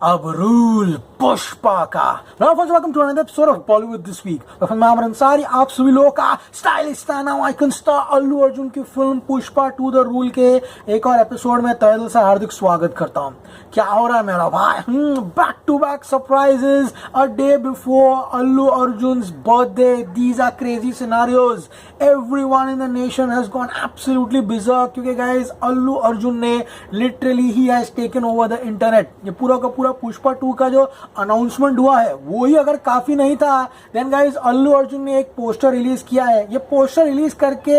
अब रूल पुष्पा का। Now first welcome to another episode of Bollywood this week। तो मैं अमर अंसारी, आप सभी लोगों का stylish star icon star Allu Arjun की फिल्म पुष्पा 2 द रूल के एक और एपिसोड में तहे दिल से हार्दिक स्वागत करता हूँ। क्या हो रहा है मेरा भाई? Back to back surprises a day before Allu Arjun's birthday. These are crazy scenarios. Everyone in the nation has gone absolutely berserk क्योंकि गाइस अल्लू अर्जुन ने literally he has taken over the internet. ये पूरा का पूरा पुष्पा 2 का जो अनाउंसमेंट हुआ है वो ही अगर काफी नहीं था, देन गाइस अल्लू अर्जुन ने एक पोस्टर रिलीज किया है। ये पोस्टर रिलीज करके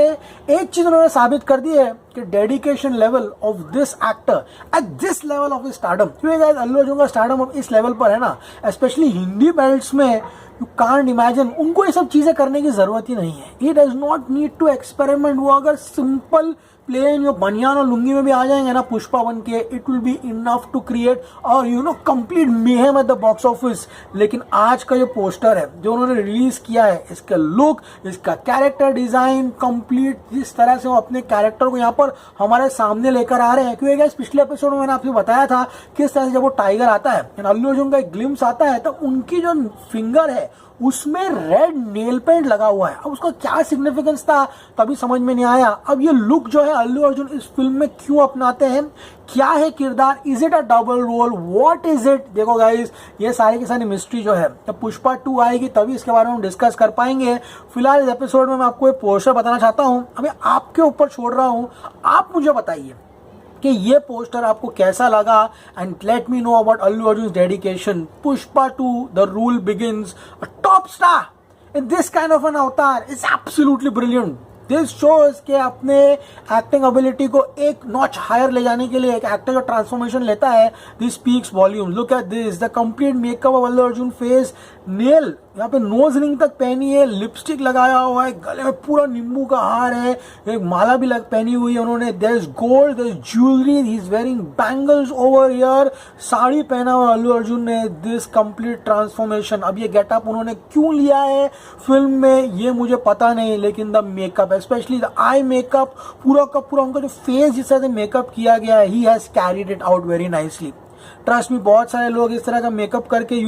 एक चीज उन्होंने साबित कर दी है कि dedication level of this actor at this level of stardom, क्योंकि गाइस अल्लू अर्जुन का स्टारडम अब इस लेवल पर है ना, स्पेशली हिंदी बेल्ट्स में, यू कांट इमेजिन। उनको ये सब चीजें करने की जरूरत ही नहीं है। He does not need to experiment. वो अगर सिंपल प्लेन जो बनियान और लुंगी में भी आ जाएंगे ना पुष्पा बन के, it will be enough to create और complete mayhem at the box office. लेकिन आज का जो पोस्टर है जो उन्होंने रिलीज किया है, इसका लुक, इसका कैरेक्टर डिजाइन, कंप्लीट जिस तरह से वो अपने कैरेक्टर को यहाँ पर हमारे सामने लेकर आ रहे हैं। क्योंकि गाइस पिछले एपिसोड में मैंने आपको बताया था किस तरह से जब वो टाइगर आता है, अल्लू अर्जुन का एक ग्लिम्स आता है, तो उनकी जो फिंगर है उसमें रेड नेल पेंट लगा हुआ है। अब उसका क्या सिग्निफिकेंस था तभी समझ में नहीं आया। अब ये लुक जो है अल्लू अर्जुन इस फिल्म में क्यों अपनाते हैं, क्या है किरदार, is it a double role, what is it? देखो गाइस, ये सारी की सारी मिस्ट्री जो है जब पुष्पा 2 आएगी तभी इसके बारे में हम डिस्कस कर पाएंगे। फिलहाल इस एपिसोड में मैं आपको एक पोस्टर बताना चाहता हूं। अभी आपके ऊपर छोड़ रहा हूं, आप मुझे बताइए कि ये पोस्टर आपको कैसा लगा and let me know about Allu Arjun dedication. Pushpa 2 the rule begins, a top star in this kind of an avatar is absolutely brilliant. This shows के अपने एक्टिंग एबिलिटी को एक नॉच हायर ले जाने के लिए एक एक्टर का ट्रांसफॉर्मेशन लेता है, this speaks volume. Look at this, the complete makeup of Allu Arjun face, nail यहाँ पे नोज रिंग तक पहनी है, लिपस्टिक लगाया हुआ है, गले में पूरा नींबू का हार है, एक माला भी पहनी हुई है उन्होंने। There is gold, there is jewellery, he is wearing bangles over ear, sari पहना हुआ अल्लू अर्जुन ने। दिस कंप्लीट ट्रांसफॉर्मेशन, अब ये गेटअप उन्होंने क्यों लिया है फिल्म में ये मुझे पता नहीं, लेकिन the makeup, specially the eye makeup, पूरा का पूरा उनका जो फेस जिस तरह से मेकअप किया गया है, he has carried it out very nicely. Trust me, बहुत सारे लोग इस तरह का मेकअप करके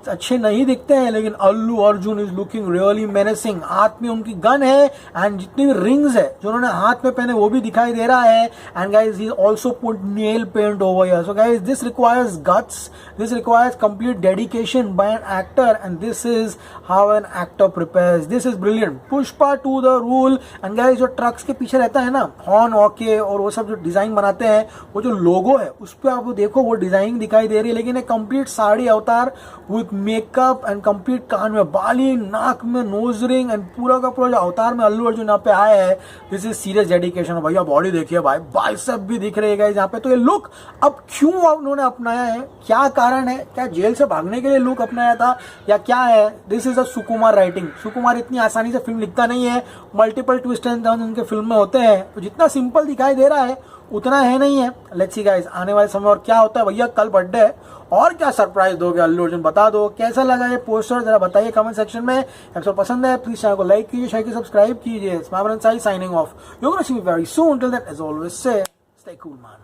अच्छे नहीं दिखते हैं, लेकिन Allu Arjun is looking really menacing. हाथ में उनकी गन है एंड जितनी भी रिंग्स है जो उन्होंने हाथ में पहने वो भी दिखाई दे रहा है। And guys he also put nail paint over here. So guys this requires guts, this requires complete dedication by an actor and this is how an actor prepares. This is brilliant. Pushpa 2 the rule. And guys जो trucks के पीछे रहता है ना horn okay और वो सब जो डिजाइन बनाते हैं, वो जो लोगो है उस पर आप देखो वो डिजाइन दिखाई दे रही है, लेकिन एक कंप्लीट साड़ी अवतार विथ मेकअप एंड कंप्लीट कान में बाली, नाक में नोज रिंग एंड पूरा का पूरा जो अवतार में अल्लू अर्जुन यहाँ पे आया है, दिस इज सीरियस डेडिकेशन। भैया बॉडी देखिए भाई, बाइसेप भी दिख रहे हैं यहाँ पे। तो ये लुक अब क्यों उन्होंने अपनाया है, क्या कारण है? क्या जेल से भागने के लिए लुक अपनाया था या क्या है? This is a Sukumar writing. Sukumar इतनी आसानी से फिल्म लिखता नहीं है, मल्टीपल ट्विस्ट एंड टर्न्स उनके फिल्म में होते हैं, तो जितना सिंपल दिखाई दे रहा है उतना है नहीं है। लेट्स सी गाइस आने वाले समय और क्या होता है। भैया कल बर्थडे है और क्या सरप्राइज दोगे अल्लू अर्जुन, बता दो। कैसा लगा ये पोस्टर जरा बताइए कमेंट सेक्शन में। अगर पसंद है प्लीज चैनल को लाइक कीजिए, शेयर कीजिए, सब्सक्राइब कीजिए। Smile signing off. You gonna see me very soon. Till then as always say stay cool man.